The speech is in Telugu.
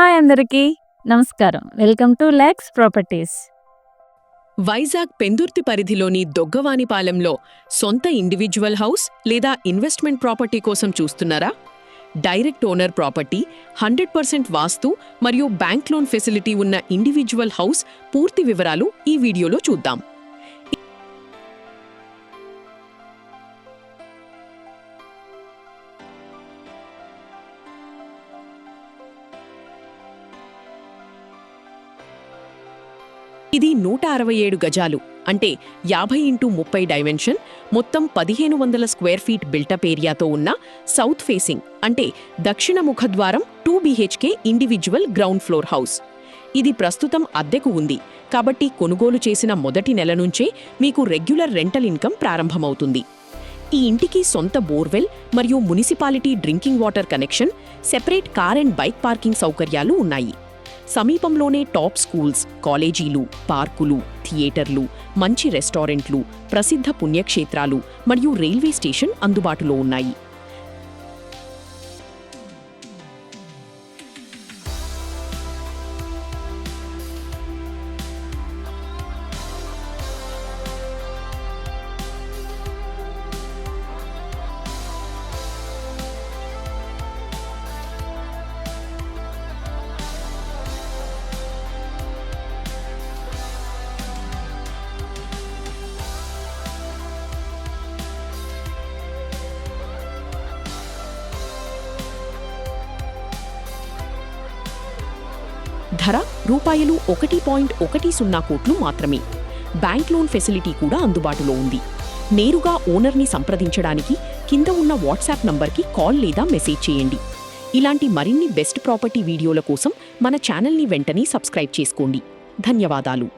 హాయ్ అందరికీ నమస్కారం. Welcome to Lex properties. Vizag Pendurthi పరిధిలోని దొగ్గవానిపాలెంలో సొంత ఇండివిజువల్ హౌస్ లేదా ఇన్వెస్ట్మెంట్ ప్రాపర్టీ కోసం చూస్తున్నారా? డైరెక్ట్ ఓనర్ ప్రాపర్టీ, 100% వాస్తు మరియు బ్యాంక్ లోన్ ఫెసిలిటీ ఉన్న ఇండివిజువల్ హౌస్ పూర్తి వివరాలు ఈ వీడియోలో చూద్దాం. ఇది 167 గజాలు, అంటే 50x30 డైమెన్షన్, మొత్తం 1500 స్క్వేర్ ఫీట్ బిల్టప్ ఏరియాతో ఉన్న సౌత్ ఫేసింగ్, అంటే దక్షిణ ముఖద్వారం 2 BHK individual ground floor house. ఇది ప్రస్తుతం అద్దెకు ఉంది, కాబట్టి కొనుగోలు చేసిన మొదటి నెల నుంచే మీకు రెగ్యులర్ రెంటల్ ఇన్కమ్ ప్రారంభమవుతుంది. ఈ ఇంటికి సొంత బోర్వెల్ మరియు municipality drinking water connection, separate car and bike parking సౌకర్యాలు ఉన్నాయి. సమీపంలోనే టాప్ స్కూల్స్, కాలేజీలు, పార్కులు, థియేటర్లు, మంచి రెస్టారెంట్లు, ప్రసిద్ధ పుణ్యక్షేత్రాలు మరియు రైల్వే స్టేషన్ అందుబాటులో ఉన్నాయి. ధర రూపాయలు 1.10 కోట్లు మాత్రమే. బ్యాంక్ లోన్ ఫెసిలిటీ కూడా అందుబాటులో ఉంది. నేరుగా ఓనర్ని సంప్రదించడానికి కింద ఉన్న వాట్సాప్ నంబర్కి కాల్ లేదా మెసేజ్ చేయండి. ఇలాంటి మరిన్ని బెస్ట్ ప్రాపర్టీ వీడియోల కోసం మన ఛానల్ని వెంటనే సబ్స్క్రైబ్ చేసుకోండి. ధన్యవాదాలు.